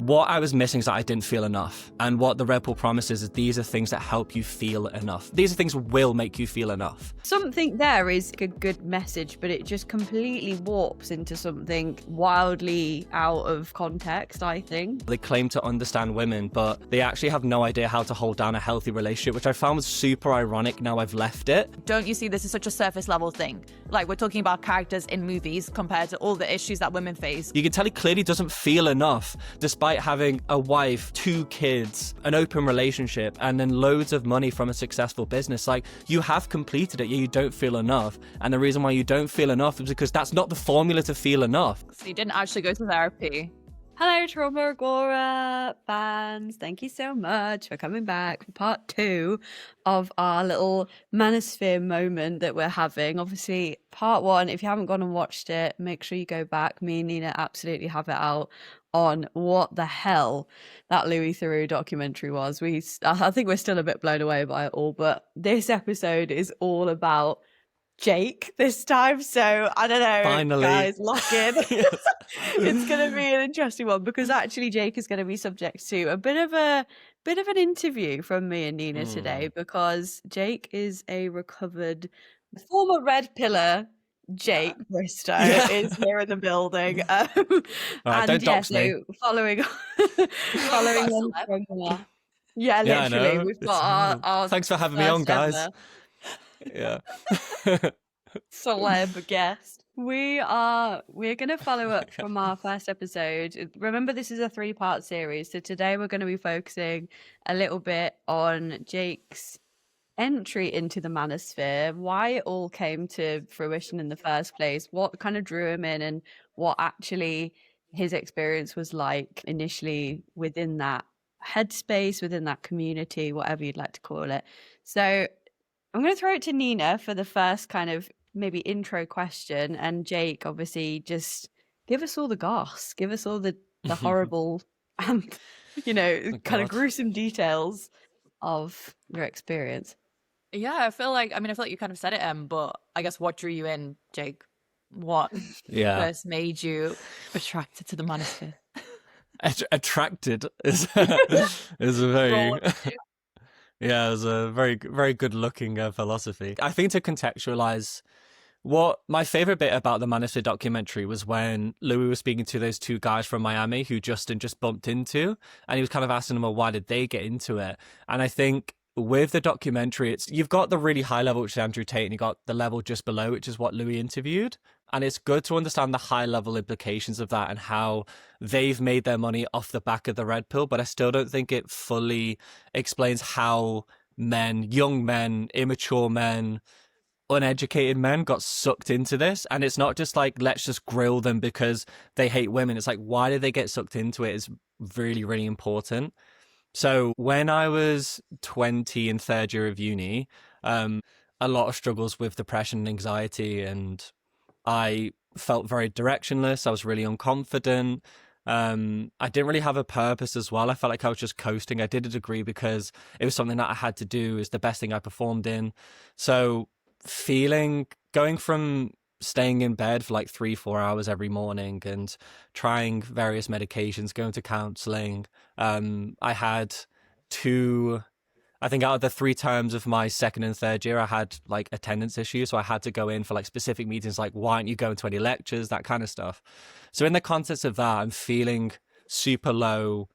what I was missing is that I didn't feel enough. And what the Red Pill promises is these are things that help you feel enough. These are things that will make you feel enough. Something there is a good message, but it just completely warps into something wildly out of context, I think. They claim to understand women, but they actually have no idea how to hold down a healthy relationship, which I found was super ironic now I've left it. Don't you see this is such a surface level thing? Like, we're talking about characters in movies compared to all the issues that women face. You can tell he clearly doesn't feel enough, despite having a wife, 2 kids, an open relationship, and then loads of money from a successful business. Like, you have completed it, yet you don't feel enough. And the reason why you don't feel enough is because that's not the formula to feel enough. So you didn't actually go to therapy. Hello, Trauma Agora fans. Thank you so much for coming back for part 2 of our little Manosphere moment that we're having. Obviously, part 1, if you haven't gone and watched it, make sure you go back. Me and Nina absolutely have it out on what the hell that Louis Theroux documentary was. I think we're still a bit blown away by it all, but this episode is all about Jake this time, so I don't know. Finally, guys, lock in. It's going to be an interesting one because actually Jake is going to be subject to a bit of an interview from me and Nina today, because Jake is a recovered former red pillar. Jake Bristow is here in the building. Right, don't dox me. Following on from that. Yeah, literally. We've got our thanks for having me on, guys. Ever. Yeah. Celeb guest. We're going to follow up from our first episode. Remember, this is a 3-part series. So today we're going to be focusing a little bit on Jake's entry into the Manosphere, why it all came to fruition in the first place, what kind of drew him in, and what actually his experience was like initially within that headspace, within that community, whatever you'd like to call it. So I'm going to throw it to Nina for the first kind of maybe intro question, and Jake, obviously, just give us all the goss, give us all the horrible and, kind of gruesome details of your experience. Yeah, I feel like you kind of said it, but I guess what drew you in, Jake? What first made you attracted to the Manosphere? Attracted is a very... Yeah, it was a very, very good-looking philosophy. I think to contextualize, what my favorite bit about the Manosphere documentary was when Louis was speaking to those 2 guys from Miami who Justin just bumped into, and he was kind of asking them, well, why did they get into it? And I think with the documentary, you've got the really high level, which is Andrew Tate, and you got the level just below, which is what Louis interviewed. And it's good to understand the high level implications of that and how they've made their money off the back of the red pill. But I still don't think it fully explains how young men, immature men, uneducated men got sucked into this. And it's not just like, let's just grill them because they hate women. It's like, why did they get sucked into it is really, really important. So when I was 20 in 3rd year of uni, a lot of struggles with depression and anxiety, and I felt very directionless. I was really unconfident. I didn't really have a purpose as well. I felt like I was just coasting. I did a degree because it was something that I had to do. It was the best thing I performed in. So going from staying in bed for like 3-4 hours every morning and trying various medications, going to counseling. I had 2, I think out of the 3 terms of my 2nd and 3rd year, I had like attendance issues. So I had to go in for like specific meetings, like why aren't you going to any lectures, that kind of stuff. So in the context of that, I'm feeling super low.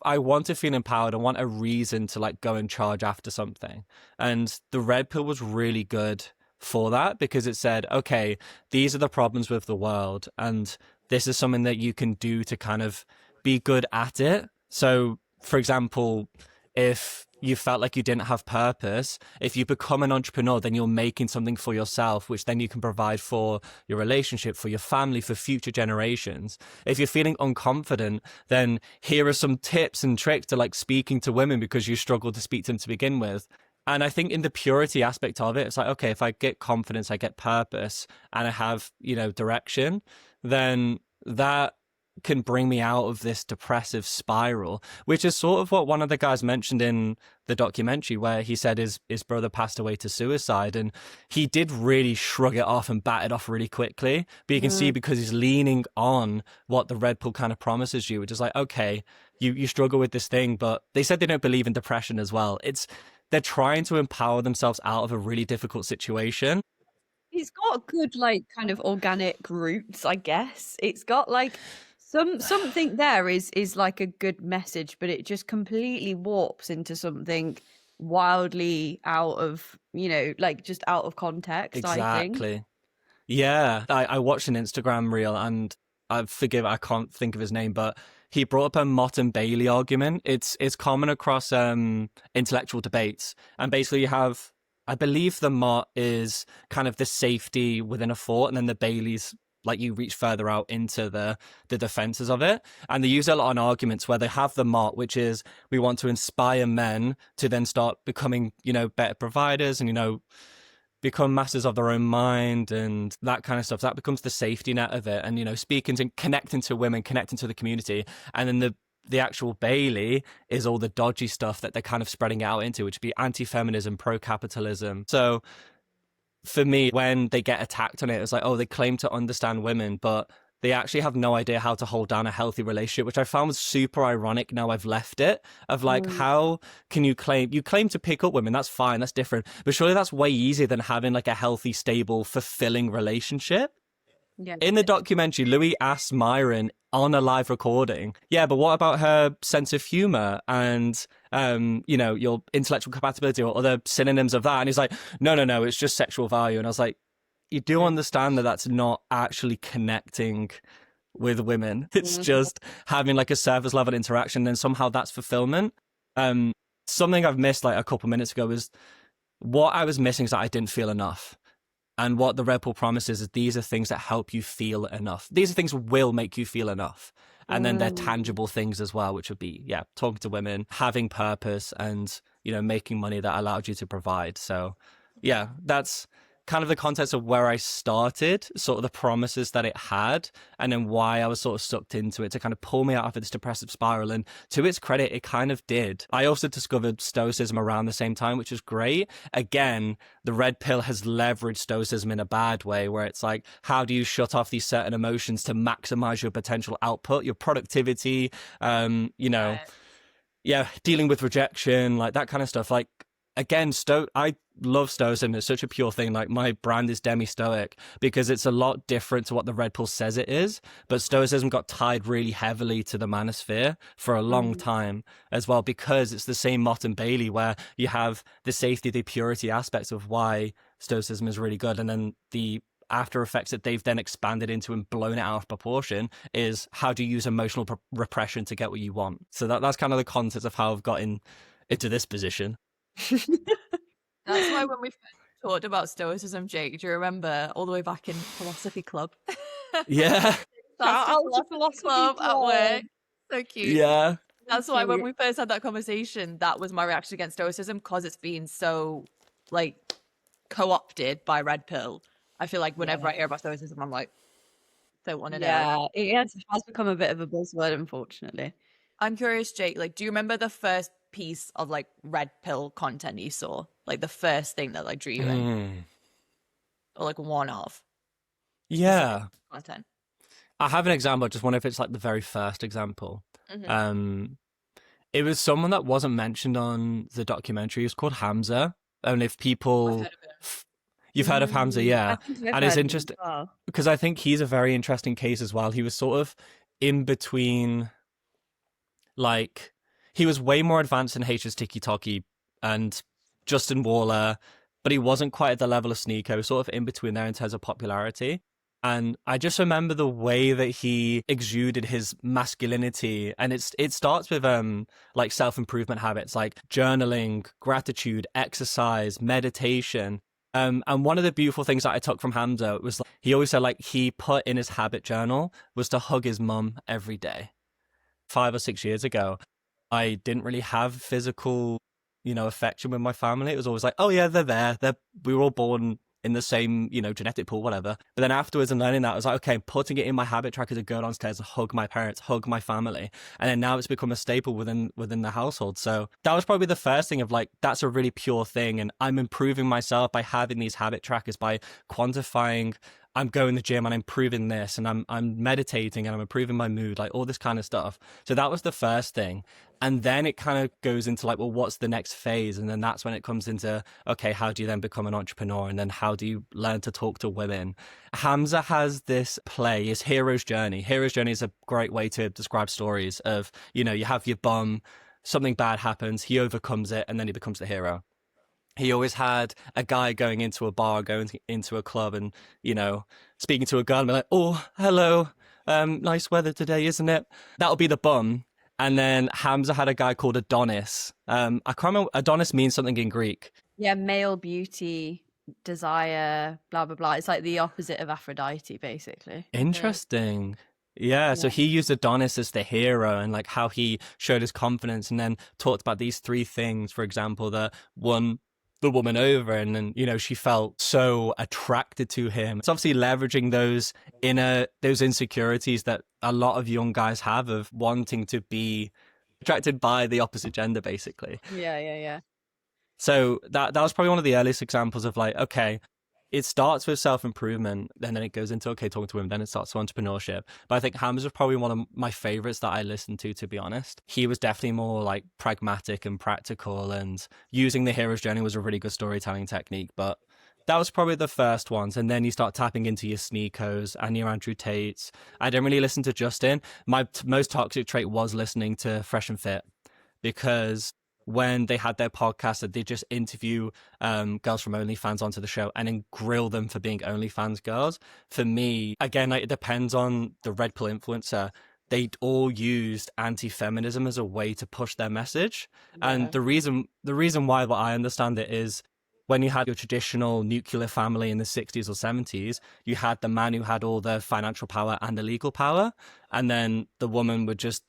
I want to feel empowered. I want a reason to like go and charge after something. And the red pill was really good for that, because it said, okay, these are the problems with the world, and this is something that you can do to kind of be good at it. So for example, if you felt like you didn't have purpose, if you become an entrepreneur, then you're making something for yourself, which then you can provide for your relationship, for your family, for future generations. If you're feeling unconfident, then here are some tips and tricks to like speaking to women because you struggle to speak to them to begin with. And I think in the purity aspect of it, it's like, okay, if I get confidence, I get purpose, and I have, direction, then that can bring me out of this depressive spiral, which is sort of what one of the guys mentioned in the documentary, where he said his brother passed away to suicide, and he did really shrug it off and bat it off really quickly. But you can see, because he's leaning on what the red pill kind of promises you, which is like, okay, you struggle with this thing, but they said they don't believe in depression as well. They're trying to empower themselves out of a really difficult situation. It's got good, like, kind of organic roots, I guess. It's got like something there is like a good message, but it just completely warps into something wildly out of, like, just out of context. Exactly. I think. Yeah, I watched an Instagram reel, and I can't think of his name, but he brought up a Mott and Bailey argument. It's common across intellectual debates, and basically you have, I believe the Mott is kind of the safety within a fort, and then the Bailey's like you reach further out into the defenses of it. And they use a lot on arguments where they have the Mott, which is, we want to inspire men to then start becoming, better providers and, become masters of their own mind and that kind of stuff. That becomes the safety net of it. And, speaking to, connecting to women, connecting to the community. And then the actual Bailey is all the dodgy stuff that they're kind of spreading out into, which would be anti-feminism, pro-capitalism. So for me, when they get attacked on it, it's like, oh, they claim to understand women, but they actually have no idea how to hold down a healthy relationship, which I found was super ironic. Now I've left it, of like, how can you claim to pick up women? That's fine. That's different. But surely that's way easier than having like a healthy, stable, fulfilling relationship. Yeah. In the documentary, Louis asks Myron on a live recording, yeah, but what about her sense of humor and, your intellectual compatibility or other synonyms of that? And he's like, no, it's just sexual value. And I was like, you do understand that that's not actually connecting with women. It's just having like a surface level interaction, and somehow that's fulfillment. Something I've missed like a couple minutes ago is, what I was missing is that I didn't feel enough. And what the Red Pill promises is, these are things that help you feel enough. These are things that will make you feel enough. And then they're tangible things as well, which would be, talking to women, having purpose, and, making money that allowed you to provide. So, that's kind of the context of where I started, sort of the promises that it had, and then why I was sort of sucked into it to kind of pull me out of this depressive spiral. And to its credit, it kind of did. I also discovered Stoicism around the same time, which is great. Again, the Red Pill has leveraged Stoicism in a bad way, where it's like, how do you shut off these certain emotions to maximize your potential output, your productivity, dealing with rejection, like that kind of stuff. Like, again, I love Stoicism. It's such a pure thing. Like, my brand is demi-stoic because it's a lot different to what the Red Pill says it is. But Stoicism got tied really heavily to the Manosphere for a long time as well, because it's the same Mott and Bailey, where you have the safety, the purity aspects of why Stoicism is really good. And then the after effects that they've then expanded into and blown it out of proportion is, how do you use emotional repression to get what you want? So that's kind of the context of how I've gotten into this position. That's why when we first talked about Stoicism, Jake, do you remember all the way back in philosophy club? Yeah. That's the philosophy club at work. So cute. Yeah. That's why when we first had that conversation, that was my reaction against Stoicism, because it's been so like co-opted by Red Pill. I feel like whenever I hear about Stoicism, I'm like, don't want to know. Yeah, it has become a bit of a buzzword, unfortunately. I'm curious, Jake, like, do you remember the first piece of like Red Pill content you saw? Like the first thing that like drew you in? Or like one of? Yeah. Content. I have an example. I just wonder if it's like the very first example. It was someone that wasn't mentioned on the documentary. It's called Hamza. And if people... You've heard of Hamza, yeah. And it's interesting because I think he's a very interesting case as well. He was sort of in between, like, he was way more advanced than H's Tiki Toki and Justin Waller, but he wasn't quite at the level of Sneeko, sort of in between there in terms of popularity. And I just remember the way that he exuded his masculinity. And it starts with like self-improvement habits like journaling, gratitude, exercise, meditation. And one of the beautiful things that I took from Hamza was like, he always said like he put in his habit journal was to hug his mum every day. 5 or 6 years ago, I didn't really have physical, affection with my family. It was always like, oh yeah, they're there. We were all born in the same, genetic pool, whatever. But then afterwards and learning that, I was like, okay, I'm putting it in my habit tracker to go downstairs and hug my parents, hug my family. And then now it's become a staple within the household. So that was probably the first thing of like, that's a really pure thing. And I'm improving myself by having these habit trackers, by quantifying, I'm going to the gym and I'm improving this, and I'm meditating and I'm improving my mood, like all this kind of stuff. So that was the first thing. And then it kind of goes into like, well, what's the next phase? And then that's when it comes into, okay, how do you then become an entrepreneur? And then how do you learn to talk to women? Hamza has this play, his hero's journey. Hero's journey is a great way to describe stories of, you have your bum, something bad happens, he overcomes it, and then he becomes the hero. He always had a guy going into a bar, going into a club and, speaking to a girl and be like, oh, hello, nice weather today, isn't it? That'll be the bum. And then Hamza had a guy called Adonis. I can't remember, Adonis means something in Greek. Yeah, male beauty, desire, blah, blah, blah. It's like the opposite of Aphrodite, basically. Interesting. Yeah, so he used Adonis as the hero and like how he showed his confidence, and then talked about these three things, for example, that won the woman over, and then she felt so attracted to him. It's obviously leveraging those insecurities that a lot of young guys have of wanting to be attracted by the opposite gender, basically. Yeah. So that was probably one of the earliest examples of like, okay, it starts with self-improvement, and then it goes into, okay, talking to women, then it starts with entrepreneurship. But I think Hamza was probably one of my favorites that I listened to be honest. He was definitely more like pragmatic and practical, and using the hero's journey was a really good storytelling technique. But that was probably the first ones. And then you start tapping into your Sneakos and your Andrew Tates. I didn't really listen to Justin. My most toxic trait was listening to Fresh and Fit, because when they had their podcast, that they just interview girls from OnlyFans onto the show and then grill them for being OnlyFans girls. For me, again, like, it depends on the red pill influencer. They all used anti-feminism as a way to push their message. Yeah. And the reason why, what I understand it, is when you had your traditional nuclear family in the 60s or 70s, you had the man who had all the financial power and the legal power. And then the woman would just,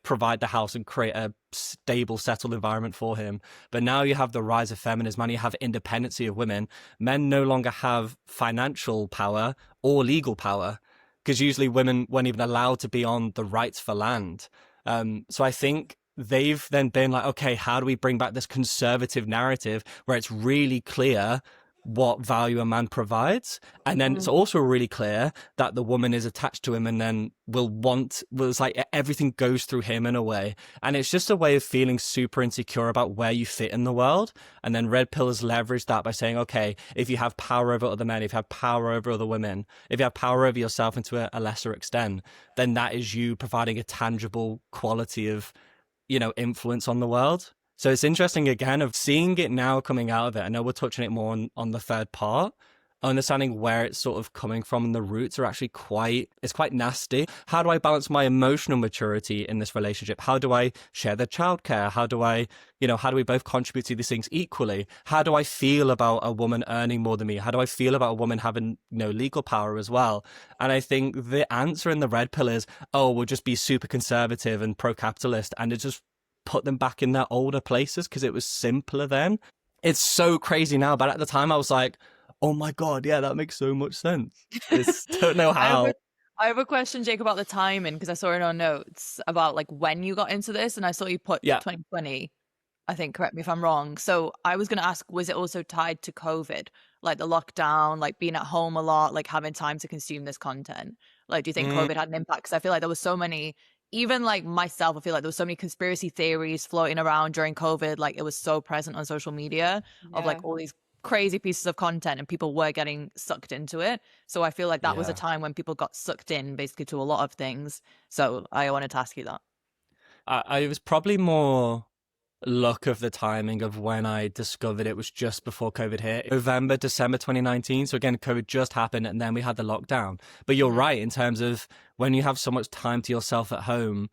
provide the house and create a stable, settled environment for him. But now you have the rise of feminism and you have independency of women. Men no longer have financial power or legal power, because usually women weren't even allowed to be on the rights for land. So I think they've then been like, okay, how do we bring back this conservative narrative where it's really clear what value a man provides, and then it's also really clear that the woman is attached to him and then it's like everything goes through him in a way, and it's just a way of feeling super insecure about where you fit in the world. And then red pill has leveraged that by saying, okay, if you have power over other men, if you have power over other women, if you have power over yourself into a lesser extent, then that is you providing a tangible quality of influence on the world. So it's interesting, again, of seeing it now coming out of it. I know we're touching it more on the third part, understanding where it's sort of coming from, and the roots are actually quite nasty. How do I balance my emotional maturity in this relationship? How do I share the childcare? How do we both contribute to these things equally? How do I feel about a woman earning more than me? How do I feel about a woman having legal power as well? And I think the answer in the red pill is, oh, we'll just be super conservative and pro-capitalist, and it just put them back in their older places because it was simpler then. It's so crazy now, but at the time I was like, oh my God, yeah, that makes so much sense. I don't know how. I have a question, Jake, about the timing, because I saw in our notes about like when you got into this, and I saw you put 2020, I think, correct me if I'm wrong. So I was going to ask, was it also tied to COVID, like the lockdown, like being at home a lot, like having time to consume this content? Like, do you think COVID had an impact? Because I feel like there was so many, even like myself, I feel like there was so many conspiracy theories floating around during COVID. Like, it was so present on social media of like all these crazy pieces of content, and people were getting sucked into it. So I feel like that was a time when people got sucked in basically to a lot of things. So I wanted to ask you that. I was probably more luck of the timing of when I discovered it was just before COVID hit. November, December 2019. So again, COVID just happened and then we had the lockdown. But you're right in terms of when you have so much time to yourself at home,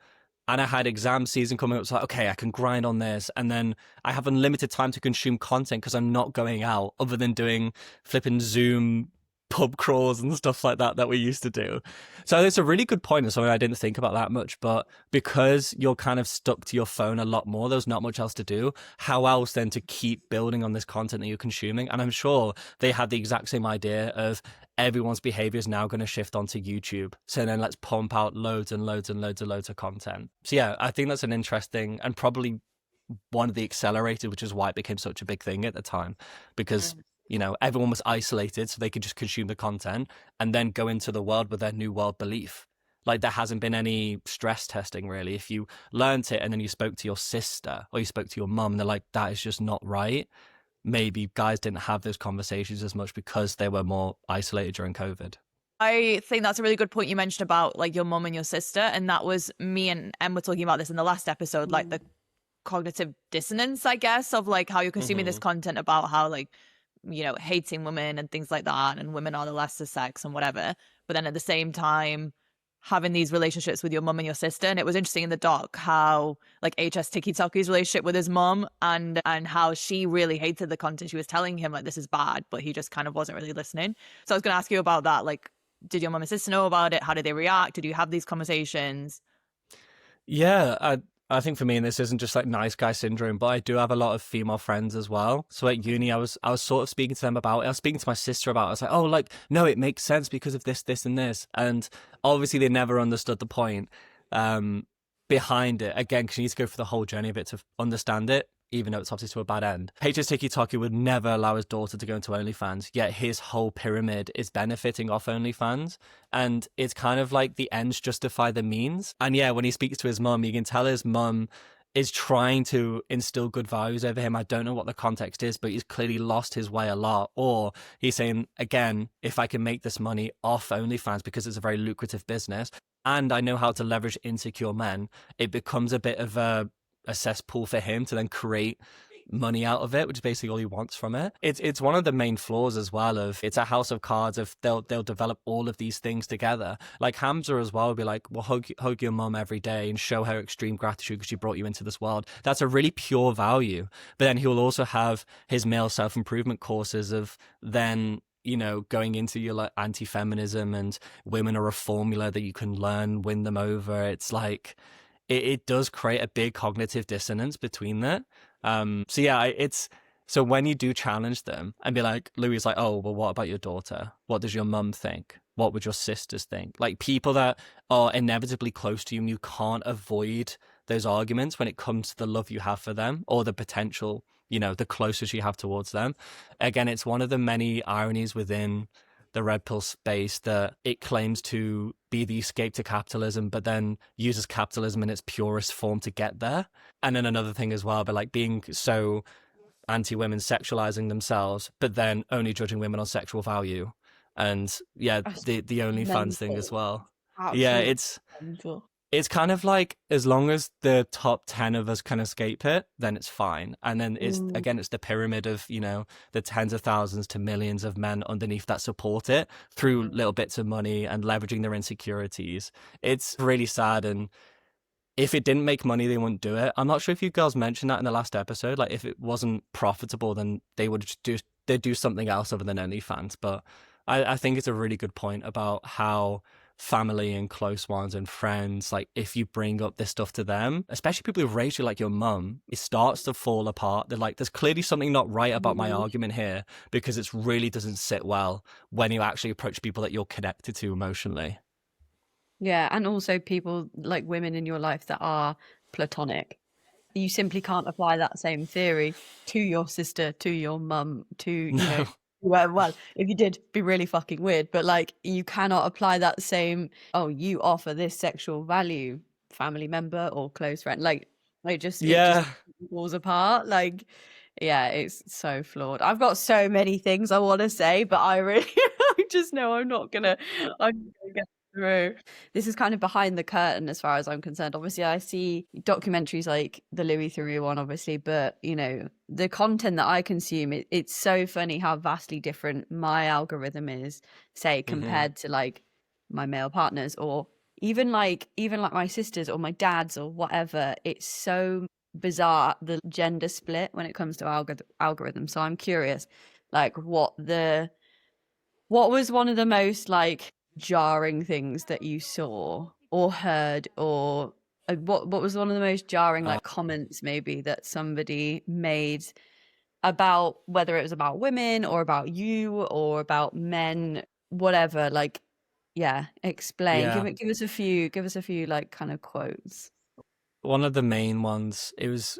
and I had exam season coming up, it's like, okay, I can grind on this. And then I have unlimited time to consume content because I'm not going out other than doing flipping Zoom pub crawls and stuff like that we used to do. So it's a really good point and something I didn't think about that much. But because you're kind of stuck to your phone a lot more, there's not much else to do. How else then to keep building on this content that you're consuming? And I'm sure they had the exact same idea of everyone's behavior is now going to shift onto YouTube. So then let's pump out loads and loads and loads and loads of content. So yeah, I think that's an interesting and probably one of the accelerators, which is why it became such a big thing at the time, because everyone was isolated, so they could just consume the content and then go into the world with their new world belief. Like there hasn't been any stress testing really. If you learnt it and then you spoke to your sister or you spoke to your mum, and they're like, that is just not right. Maybe guys didn't have those conversations as much because they were more isolated during COVID. I think that's a really good point you mentioned about like your mum and your sister. And that was me and Em were talking about this in the last episode, like the cognitive dissonance, I guess, of like how you're consuming this content about how like, hating women and things like that, and women are the lesser sex and whatever. But then at the same time, having these relationships with your mum and your sister. And it was interesting in the doc how like HS Tiki Toki's relationship with his mum and how she really hated the content. She was telling him like this is bad, but he just kind of wasn't really listening. So I was going to ask you about that. Like, did your mum and sister know about it? How did they react? Did you have these conversations? Yeah, I think for me, and this isn't just like nice guy syndrome, but I do have a lot of female friends as well. So at uni, I was sort of speaking to them about it. I was speaking to my sister about it. I was like, oh, like, no, it makes sense because of this, this, and this. And obviously they never understood the point behind it. Again, because you need to go through the whole journey of it to understand it, even though it's obviously to a bad end. HS Tiki Toki would never allow his daughter to go into OnlyFans, yet his whole pyramid is benefiting off OnlyFans. And it's kind of like the ends justify the means. And yeah, when he speaks to his mum, you can tell his mum is trying to instill good values over him. I don't know what the context is, but he's clearly lost his way a lot. Or he's saying, again, if I can make this money off OnlyFans because it's a very lucrative business and I know how to leverage insecure men, it becomes a bit of a cesspool for him to then create money out of it, which is basically all he wants from it. It's one of the main flaws as well of it's a house of cards of they'll develop all of these things together. Like Hamza as well would be like, well, hug your mum every day and show her extreme gratitude because she brought you into this world. That's a really pure value. But then he'll also have his male self-improvement courses of then going into your like anti-feminism and women are a formula that you can learn, win them over. It's like it does create a big cognitive dissonance between that. So yeah, so when you do challenge them and be like, Louis is like, oh, well, what about your daughter? What does your mum think? What would your sisters think? Like people that are inevitably close to you and you can't avoid those arguments when it comes to the love you have for them or the potential, the closest you have towards them. Again, it's one of the many ironies within the red pill space that it claims to be the escape to capitalism, but then uses capitalism in its purest form to get there. And then another thing as well, but like being so anti-women sexualizing themselves, but then only judging women on sexual value. And yeah, the OnlyFans thing as well. Absolutely. Yeah, it's kind of like as long as the top 10 of us can escape it, then it's fine. And then it's the pyramid of, the tens of thousands to millions of men underneath that support it through little bits of money and leveraging their insecurities. It's really sad. And if it didn't make money, they wouldn't do it. I'm not sure if you girls mentioned that in the last episode. Like if it wasn't profitable, then they'd do something else other than OnlyFans. But I think it's a really good point about how family and close ones and friends, like if you bring up this stuff to them, especially people who've raised you like your mum, it starts to fall apart. They're like, there's clearly something not right about my argument here because it really doesn't sit well when you actually approach people that you're connected to emotionally. Yeah, and also people like women in your life that are platonic. You simply can't apply that same theory to your sister, to your mum, to well, if you did, it'd be really fucking weird. But like, you cannot apply that same. Oh, you offer this sexual value, family member or close friend. Like, it just falls apart. Like, yeah, it's so flawed. I've got so many things I want to say, but I really, I just know I'm not gonna get through. This is kind of behind the curtain as far as I'm concerned. Obviously, I see documentaries like the Louis Theroux one, obviously, but the content that I consume, it's so funny how vastly different my algorithm is, say, compared to like my male partners or even like my sisters or my dad's or whatever. It's so bizarre, the gender split when it comes to algorithm. So I'm curious, like what the What was one of the most like jarring things that you saw or heard, or what was one of the most jarring like comments maybe that somebody made about, whether it was about women or about you or about men, whatever? Like, yeah, explain. Yeah. Give us a few like kind of quotes. One of the main ones, it was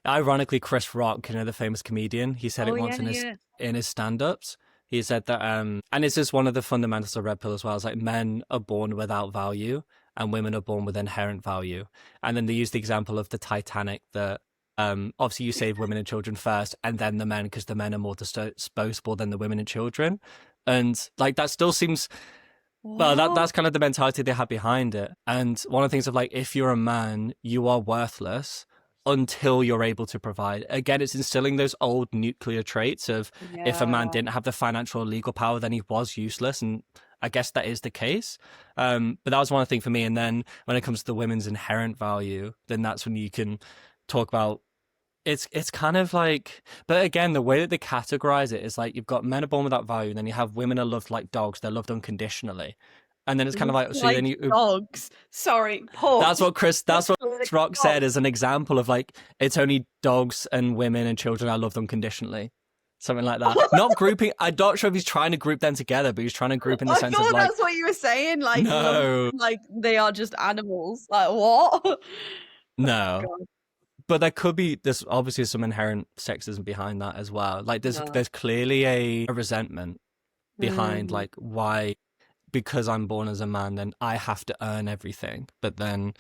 ironically Chris Rock, the famous comedian. He said Oh it yeah, once yeah. in his stand-ups. He said that, and it's just one of the fundamentals of Red Pill as well. It's like men are born without value and women are born with inherent value. And then they used the example of the Titanic that obviously you save women and children first and then the men, because the men are more disposable than the women and children. And like that still seems, well, that's kind of the mentality they have behind it. And one of the things of like, if you're a man, you are worthless until you're able to provide. Again, it's instilling those old nuclear traits of if a man didn't have the financial or legal power, then he was useless. And I guess that is the case. But that was one thing for me. And then when it comes to the women's inherent value, then that's when you can talk about it's kind of like, but again, the way that they categorize it is like you've got men are born without value, and then you have women are loved like dogs, they're loved unconditionally. And then it's kind of like, so like then you dogs. Sorry, pause. that's what Chris Rock said as an example of like, it's only dogs and women and children are loved unconditionally. Something like that. Not grouping, I'm not sure if he's trying to group them together, but he's trying to group in the I sense thought of like, that's what you were saying. Like, no, like they are just animals. Like what? no. God. But there could be, there's obviously some inherent sexism behind that as well. Like there's clearly a resentment behind like why, because I'm born as a man, then I have to earn everything. But then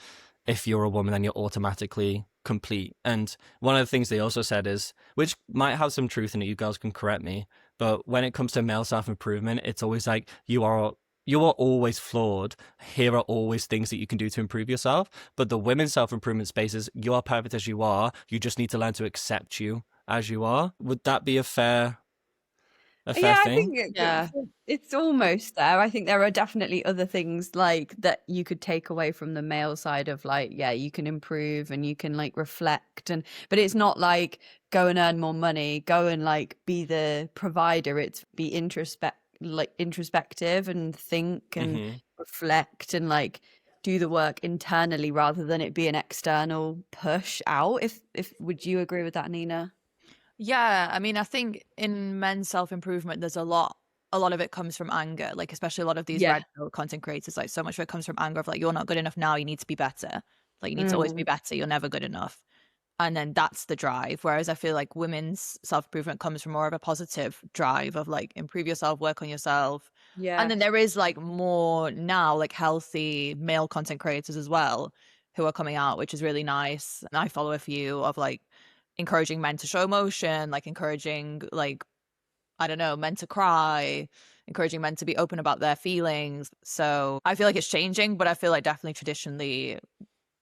if you're a woman, then you're automatically complete. And one of the things they also said is, which might have some truth in it, you girls can correct me, but when it comes to male self-improvement, it's always like you are always flawed. Here are always things that you can do to improve yourself. But the women's self-improvement space is you are perfect as you are. You just need to learn to accept you as you are. Would that be a fair Yeah, I thing? think it's almost there. I think there are definitely other things like that you could take away from the male side of like, yeah, you can improve and you can like reflect, and but it's not like go and earn more money, go and like be the provider. It's be introspective and think and reflect and like do the work internally rather than it be an external push out. If would you agree with that, Nina? Yeah, I mean, I think in men's self-improvement, there's a lot of it comes from anger, like especially a lot of these red pill content creators, like so much of it comes from anger of like, you're not good enough now, you need to be better. Like you need to always be better, you're never good enough. And then that's the drive. Whereas I feel like women's self-improvement comes from more of a positive drive of like improve yourself, work on yourself. Yeah. And then there is like more now, like healthy male content creators as well who are coming out, which is really nice. And I follow a few of like encouraging men to show emotion, like encouraging like, I don't know, men to cry, encouraging men to be open about their feelings. So I feel like it's changing, but I feel like definitely traditionally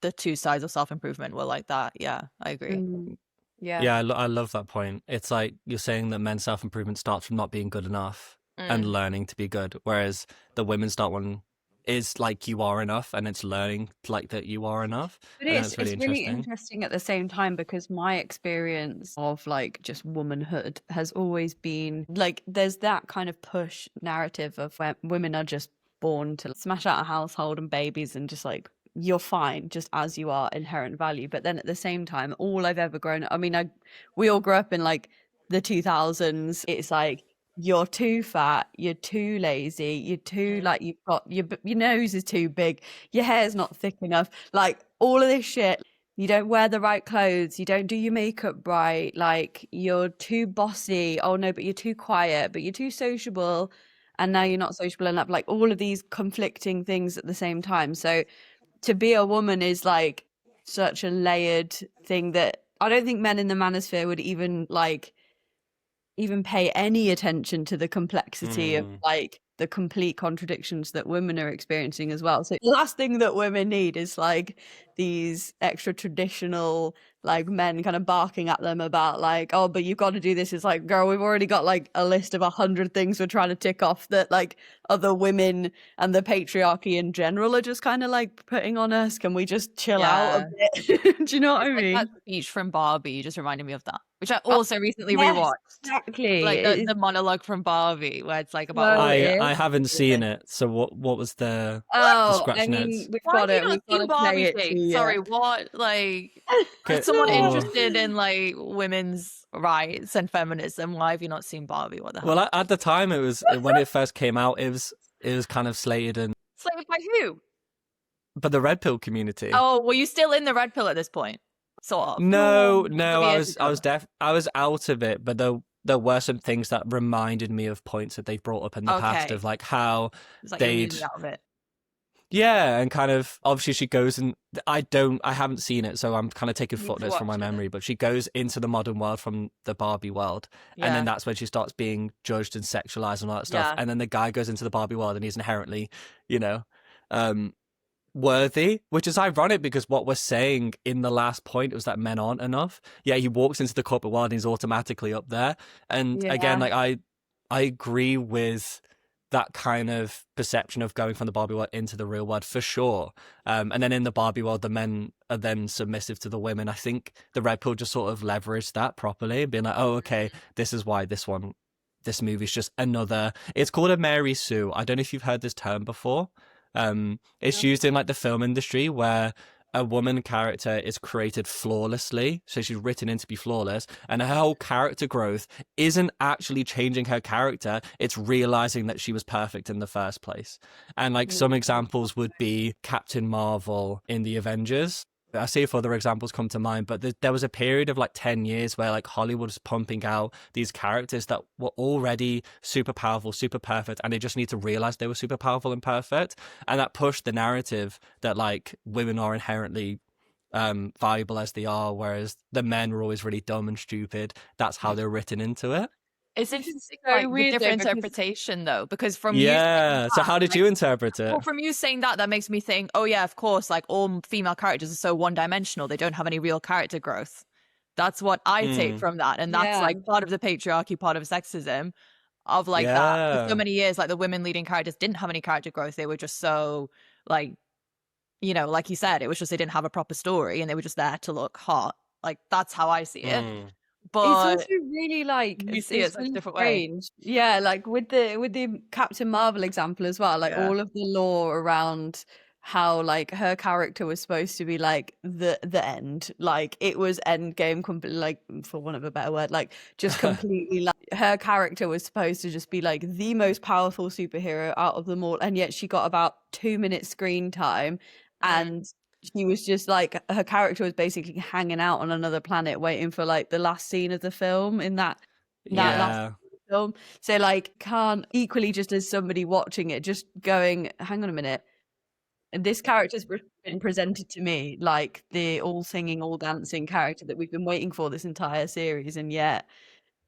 the two sides of self-improvement were like that. Yeah, I agree. Yeah. I love that point. It's like you're saying that men's self-improvement starts from not being good enough and learning to be good, whereas the women's start one is like you are enough, and it's learning like that you are enough. But It's it's really interesting at the same time, because my experience of like just womanhood has always been like there's that kind of push narrative of where women are just born to smash out a household and babies and just like you're fine just as you are, inherent value. But then at the same time, all I've ever grown, I mean, we all grew up in like the 2000s. It's like you're too fat, you're too lazy, you're too like you've got your nose is too big, your hair's not thick enough, like all of this shit. You don't wear the right clothes, you don't do your makeup right, like you're too bossy. Oh no, but you're too quiet, but you're too sociable, and now you're not sociable enough. Like all of these conflicting things at the same time. So to be a woman is like such a layered thing that I don't think men in the manosphere would even pay any attention to the complexity of like the complete contradictions that women are experiencing as well. So the last thing that women need is like these extra traditional like men kind of barking at them about like, oh, but you've got to do this. It's like, girl, we've already got like a list of 100 things we're trying to tick off that like other women and the patriarchy in general are just kind of like putting on us. Can we just chill out a bit? Do you know what I mean? That speech from Barbie just reminded me of that. which I also recently Yes, rewatched. exactly. Like It is the monologue from Barbie, where it's like about so all the I weird. haven't seen it. So what was the Oh, scratch I mean, notes? Why have you not we've got seen to play Barbie, it to Jake? you. Sorry, what? Like, Okay, as someone well, interested in like women's rights and feminism, why have you not seen Barbie? What the hell? well, at the time it was when it first came out, it was kind of slated and Slated by who? but the red pill community. Oh, were you still in the red pill at this point? Sort of. No, A no, couple of years ago. I was out of it, but there were some things that reminded me of points that they've brought up in the past Okay. of like how It's like you're they'd immediately out of it. yeah, and kind of obviously she goes and I haven't seen it, so I'm kind of taking You need to footnotes from my watch it. memory, but she goes into the modern world from the Barbie world, and then Yeah. that's when she starts being judged and sexualized and all that stuff. Yeah. And then the guy goes into the Barbie world and he's inherently, you know, um worthy, which is ironic because what we're saying in the last point was that men aren't enough. Yeah, he walks into the corporate world and he's automatically up there. And again, Yeah. like I agree with that kind of perception of going from the Barbie world into the real world for sure. And then in the Barbie world, the men are then submissive to the women. I think the Red Pill just sort of leveraged that properly and being like, oh, okay, this is why this movie's just another. It's called a Mary Sue. I don't know if you've heard this term before. It's used in like the film industry where a woman character is created flawlessly. So she's written in to be flawless, and her whole character growth isn't actually changing her character. It's realizing that she was perfect in the first place. And like some examples would be Captain Marvel in the Avengers. I see if other examples come to mind, but there was a period of like 10 years where like Hollywood was pumping out these characters that were already super powerful, super perfect, and they just need to realize they were super powerful and perfect. And that pushed the narrative that like women are inherently valuable as they are, whereas the men were always really dumb and stupid. That's how they're written into it. It's interesting, so like the weird, though, different because- interpretation, though, because from you saying Yeah. So that, how did like, you interpret it? well, from you saying that, that makes me think, oh yeah, of course, like all female characters are so one-dimensional; they don't have any real character growth. That's what I take from that, and that's Yeah. like part of the patriarchy, part of sexism, of like that. For so Yeah. many years, like the women leading characters didn't have any character growth; they were just so like, you know, like you said, it was just they didn't have a proper story, and they were just there to look hot. Like that's how I see it. Mm. But it's also really like you see it such a really different way. strange. Yeah, like with the Captain Marvel example as well, like Yeah. all of the lore around how like her character was supposed to be like the end, like it was end game, completely, like for want of a better word, like just completely like her character was supposed to just be like the most powerful superhero out of them all, and yet she got about 2 minutes screen time, and she was just like her character was basically hanging out on another planet waiting for like the last scene of the film in that last film. So like can't equally, just as somebody watching it just going, hang on a minute, and this character's been presented to me like the all singing all dancing character that we've been waiting for this entire series, and yet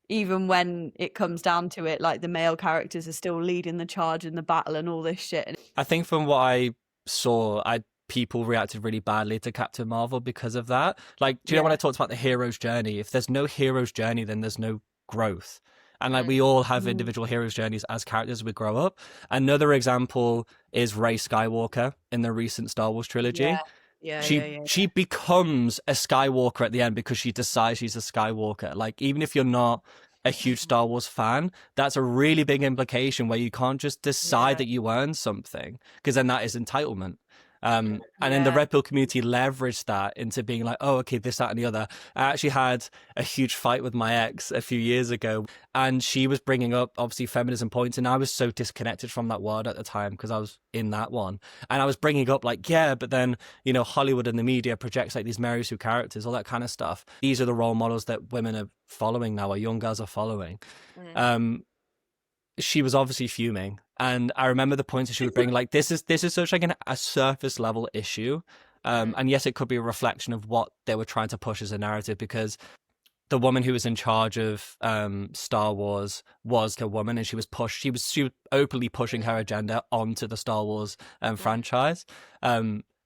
even when it comes down to it, like the male characters are still leading the charge in the battle and all this shit. I think from what I saw, people reacted really badly to Captain Marvel because of that. Like, do you know when I talked about the hero's journey? If there's no hero's journey, then there's no growth. And like we all have individual hero's journeys as characters as we grow up. Another example is Rey Skywalker in the recent Star Wars trilogy. She becomes a Skywalker at the end because she decides she's a Skywalker. Like, even if you're not a huge Star Wars fan, that's a really big implication where you can't just decide that you earn something, because then that is entitlement. And then the Red Pill community leveraged that into being like, oh, okay, this, that, and the other. I actually had a huge fight with my ex a few years ago, and she was bringing up, obviously, feminism points, and I was so disconnected from that world at the time because I was in that one. And I was bringing up like, yeah, but then, you know, Hollywood and the media projects like these Mary Sue characters, all that kind of stuff. These are the role models that women are following now, or young girls are following. She was obviously fuming, and I remember the points that she would bring, like, this is such like a surface level issue, and yes, it could be a reflection of what they were trying to push as a narrative, because the woman who was in charge of Star Wars was a woman, and she was openly pushing her agenda onto the Star Wars franchise.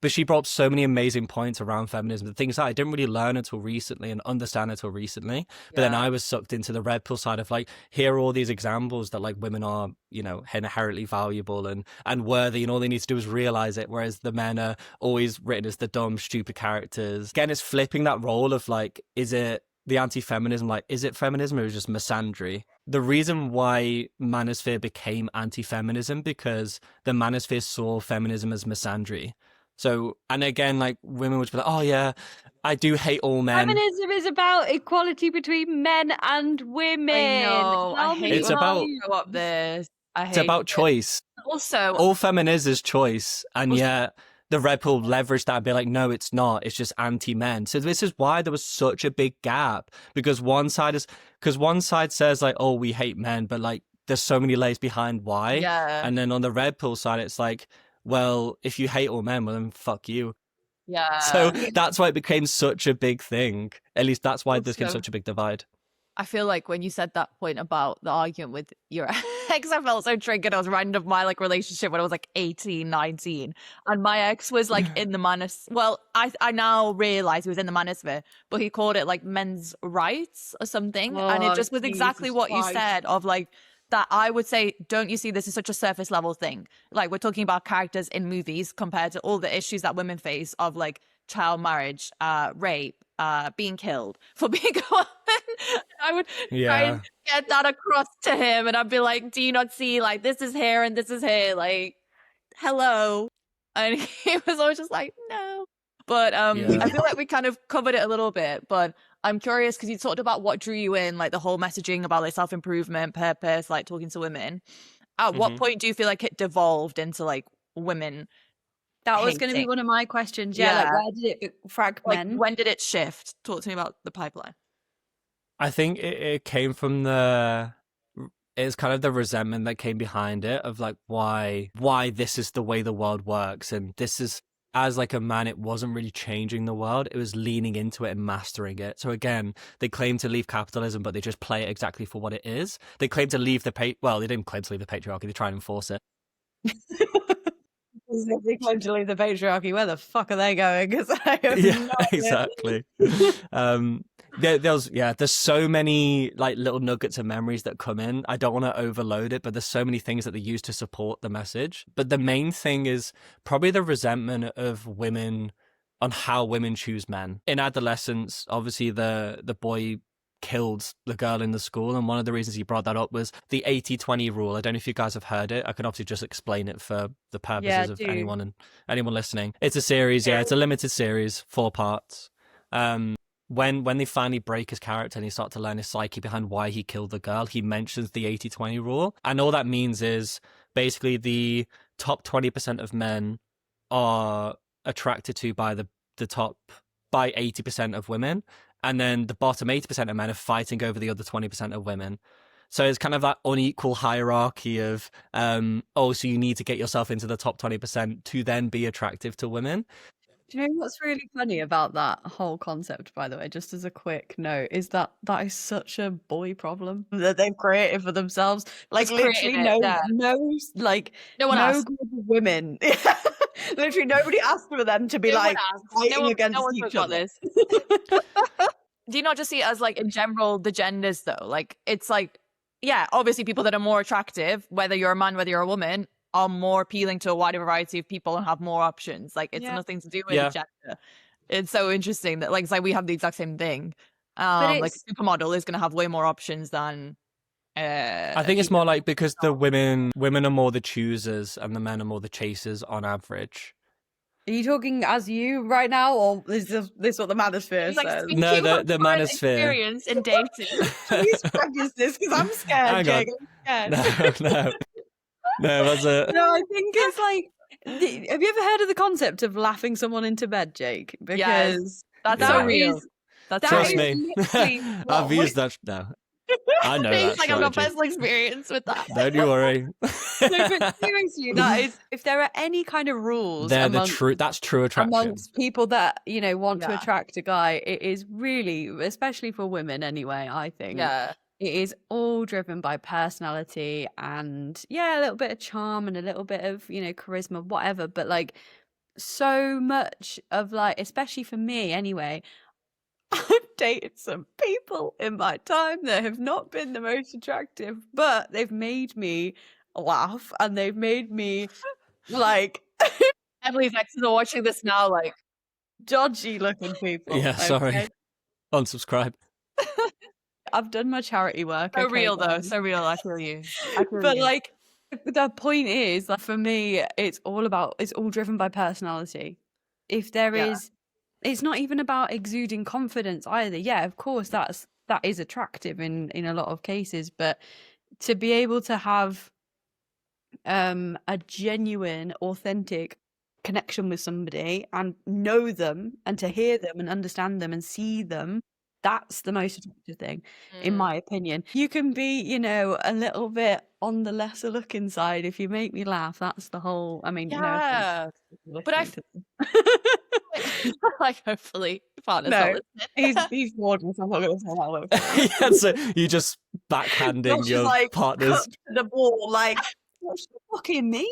But she brought up so many amazing points around feminism, the things that I didn't really learn until recently and understand until recently. But then I was sucked into the red pill side of like, here are all these examples that like women are, you know, inherently valuable and worthy, and all they need to do is realize it. Whereas the men are always written as the dumb, stupid characters. Again, it's flipping that role of like, is it the anti-feminism, like, is it feminism or is it just misandry? The reason why Manosphere became anti-feminism because the Manosphere saw feminism as misandry. So, and again, like, women would be like, oh yeah, I do hate all men. Feminism is about equality between men and women. I know. I Tell hate me It's when about- you go up this. I It's hate about it. choice. Also, All fem is choice, and yet the Red Pill leveraged that and be like, no, it's not. It's just anti-men. So this is why there was such a big gap, because one side says like, oh, we hate men, but like there's so many layers behind why. yeah. And then on the Red Pill side, it's like, well, if you hate all men, well then fuck you. Yeah. So that's why it became such a big thing. At least that's why there became Also- such a big divide. I feel like when you said that point about the argument with your ex, I felt so triggered. I was reminded of my like relationship when I was like 18, 19. And my ex was like in the I now realize he was in the manosphere, but he called it like men's rights or something. And it Oh, just was exactly Jesus what you Christ. said of like, that I would say, don't you see this is such a surface level thing? Like we're talking about characters in movies compared to all the issues that women face of like child marriage, rape, being killed for being a woman. I would try Yeah. and get that across to him, and I'd be like, "Do you not see? Like this is here and this is here. Like, hello." And he was always just like, "No." But Yeah. I feel like we kind of covered it a little bit. But I'm curious because you talked about what drew you in, like the whole messaging about like self improvement, purpose, like talking to women. At what Mhm. point do you feel like it devolved into like women? That was going to be hating. one of my questions. Yeah, like Yeah. where did it Like fragment? when did it shift? Talk to me about the pipeline. I think it came from it's kind of the resentment that came behind it of like why this is the way the world works, and this is, as like a man, it wasn't really changing the world, it was leaning into it and mastering it. So again, they claim to leave capitalism, but they just play it exactly for what it is. They claim to leave they didn't claim to leave the patriarchy, they try and enforce it. They claim to leave the patriarchy. Where the fuck are they going? Because I have Yeah, no idea. exactly. There's so many like little nuggets of memories that come in. I don't want to overload it, but there's so many things that they use to support the message. But the main thing is probably the resentment of women on how women choose men. In adolescence, obviously the boy killed the girl in the school, and one of the reasons he brought that up was the 80-20 rule. I don't know if you guys have heard it. I can obviously just explain it for the purposes of do. anyone listening. It's a series, it's a limited series, 4 parts. When they finally break his character and he starts to learn his psyche behind why he killed the girl, he mentions the 80-20 rule, and all that means is basically the top 20% of men are attracted to by the top by 80% of women, and then the bottom 80% of men are fighting over the other 20% of women. So it's kind of that unequal hierarchy of, so you need to get yourself into the top 20% to then be attractive to women. Do you know what's really funny about that whole concept, by the way, just as a quick note, is that is such a boy problem that they've created for themselves. Like Just literally created it, yeah. no one asked. group of women. Literally nobody asked for them to be No one like asked. fighting against no one each spoke about other. this. Do you not just see it as like in general the genders though? Like it's like, yeah, obviously people that are more attractive, whether you're a man, whether you're a woman, are more appealing to a wider variety of people and have more options. Like it's Yeah. nothing to do with the gender. It's so interesting that like it's like we have the exact same thing. Like a supermodel is gonna have way more options than I think it's more like because the women are more the choosers and the men are more the chasers on average. Are you talking as you right now, or is this what the Manosphere like, says? No, the Manosphere. Experience in dating. Please preface this because I'm scared, Jake. I'm scared. No, that's it. No, I think it's like. Have you ever heard of the concept of laughing someone into bed, Jake? Because that's Yeah. so that real. is- That's that Trust is me, literally I've what used that. No, I know It's that like I've got strategy. personal experience with that. Don't you worry. No, but seriously, that is, if there are any kind of rules They're amongst, that's true attraction. amongst people that, want to Yeah. attract a guy, it is really, especially for women anyway, I think. Yeah. It is all driven by personality and, a little bit of charm and a little bit of, charisma, whatever. But like, so much of like, especially for me anyway, I've dated some people in my time that have not been the most attractive, but they've made me laugh and they've made me like Emily's exes are watching this now, like dodgy looking people. Yeah, sorry. okay? Unsubscribe. I've done my charity work. So okay, real though, guys. so real. I feel you. I feel But you. like, the point is, like, for me, it's all driven by personality. If there Yeah. is, it's not even about exuding confidence either. Yeah, of course, that is attractive in a lot of cases, but to be able to have a genuine, authentic connection with somebody and know them and to hear them and understand them and see them, that's the most attractive thing, in my opinion. You can be, a little bit on the lesser looking side if you make me laugh. That's the whole, I mean, no offense Yeah. if you're But I listening to them. like hopefully your partner's No, not listening. he's bored, so I'm not going to say that word. Yeah, so you just backhanding Josh is your like, partner's. cut to the ball, like, what's the fucking mean?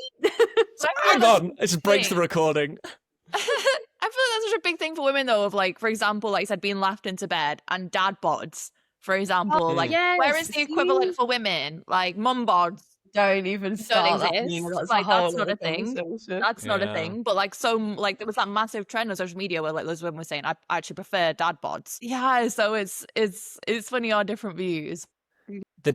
So Hang on, it just breaks the recording. I feel like that's such a big thing for women though, of like, for example, like I said, being laughed into bed and dad bods, for example. Like where is the equivalent for women? Like mum bods Don't even don't start that. exist. That's Like a whole that's not other a thing. conversation. That's not a Yeah. thing. But like like there was that massive trend on social media where like those women were saying, I actually prefer dad bods. Yeah, so it's funny our different views. The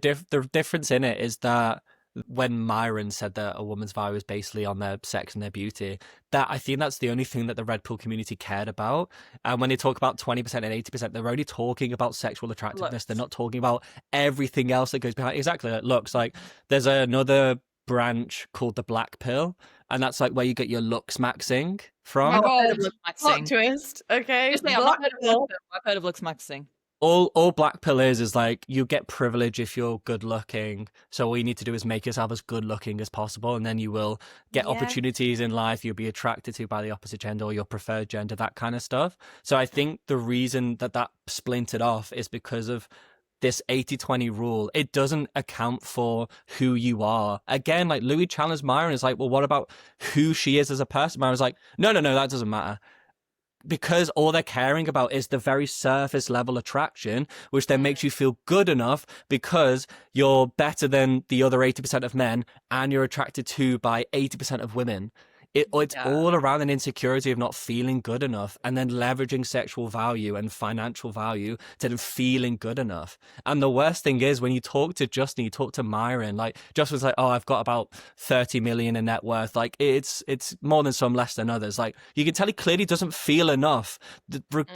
difference in it is that when Myron said that a woman's value is basically on their sex and their beauty, that I think that's the only thing that the red pill community cared about. And when they talk about 20% and 80%, they're only talking about sexual attractiveness. Looks. They're not talking about everything else that goes behind. Exactly, it looks like there's another branch called the black pill, and that's like where you get your looks maxing from. Oh my I've heard of God. looks Plot maxing. twist. Okay. Just say, I've not heard of looks, I've heard of looks maxing. All black pill is like you get privilege if you're good looking, so all you need to do is make yourself as good looking as possible, and then you will get opportunities in life. You'll be attracted to by the opposite gender or your preferred gender, that kind of stuff. So I think the reason that splintered off is because of this 80-20 rule. It doesn't account for who you are. Again, like Louis challenged Myron, is like, well, what about who she is as a person? Myron's like, no, that doesn't matter. Because all they're caring about is the very surface level attraction, which then makes you feel good enough because you're better than the other 80% of men and you're attracted to by 80% of women. It's all around an insecurity of not feeling good enough and then leveraging sexual value and financial value to then feeling good enough. And the worst thing is when you talk to Justin, you talk to Myron, like Justin's like, oh, I've got about 30 million in net worth. Like it's more than some, less than others. Like you can tell he clearly doesn't feel enough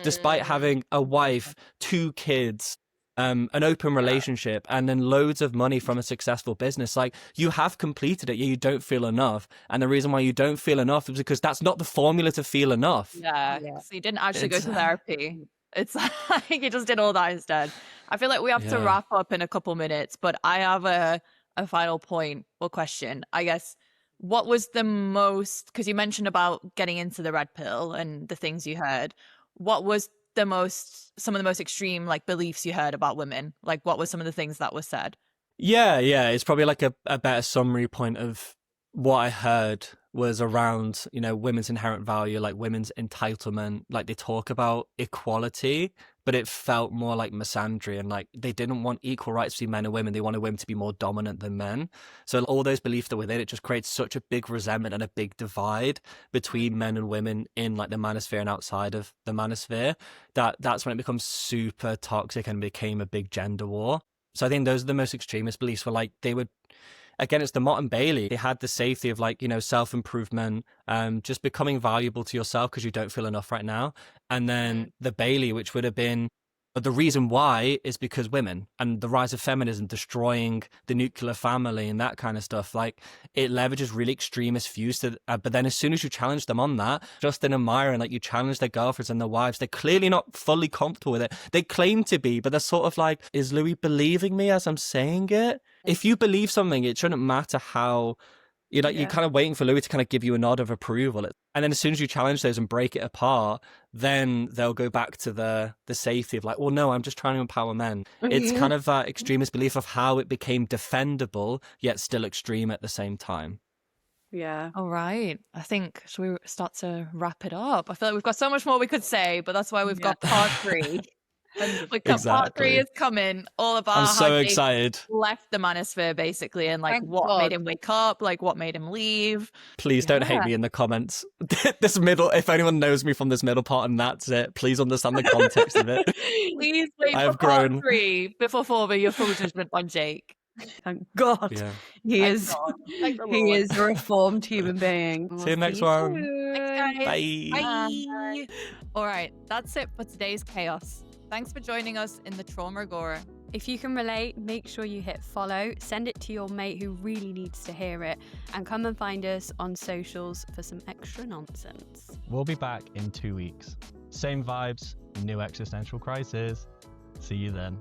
despite having a wife, 2 kids, an open relationship, and then loads of money from a successful business. Like you have completed it, yet you don't feel enough. And the reason why you don't feel enough is because that's not the formula to feel enough. Yeah. So you didn't actually go to therapy. It's like you just did all that instead. I feel like we have to wrap up in a couple minutes, but I have a final point or question. I guess, what was the most, because you mentioned about getting into the red pill and the things you heard, what was some of the most extreme like beliefs you heard about women? Like what were some of the things that were said? Yeah, it's probably like a better summary point of what I heard was around, women's inherent value, like women's entitlement. Like they talk about equality, but it felt more like misandry, and like they didn't want equal rights between men and women. They wanted women to be more dominant than men. So all those beliefs that were within it just creates such a big resentment and a big divide between men and women in like the manosphere and outside of the manosphere. That's when it becomes super toxic and became a big gender war. So I think those are the most extremist beliefs, were like they would, again, it's the Mott and Bailey. They had the safety of like, self-improvement, just becoming valuable to yourself because you don't feel enough right now. And then the Bailey, which would have been, the reason why is because women and the rise of feminism, destroying the nuclear family and that kind of stuff. Like it leverages really extremist views to, but then as soon as you challenge them on that, Justin and Myron, like you challenge their girlfriends and their wives, they're clearly not fully comfortable with it. They claim to be, but they're sort of like, is Louis believing me as I'm saying it? If you believe something, it shouldn't matter how. You're kind of waiting for Louis to kind of give you a nod of approval. And then as soon as you challenge those and break it apart, then they'll go back to the safety of like, well, no, I'm just trying to empower men. It's kind of that extremist belief of how it became defendable, yet still extreme at the same time. Yeah. All right. I think, should we start to wrap it up? I feel like we've got so much more we could say, but that's why we've got part 3. Like part 3 Exactly. is coming, all about I'm how so Jake excited. left the Manosphere basically, and like Thank what God. made him wake up, like what made him leave. Please don't hate Yeah. me in the comments. This middle, if anyone knows me from this middle part and that's it, please understand the context of it. Please wait I for have part grown. 3 before forming your full judgment on Jake. Thank God. Yeah. He Thank is God. Thank the he Lord. is a reformed human being. See you next We'll one. soon. Thanks, guys. Bye. Bye. All right, that's it for today's chaos. Thanks for joining us in the Trauma Agora. If you can relate, make sure you hit follow, send it to your mate who really needs to hear it, and come and find us on socials for some extra nonsense. We'll be back in 2 weeks. Same vibes, new existential crisis. See you then.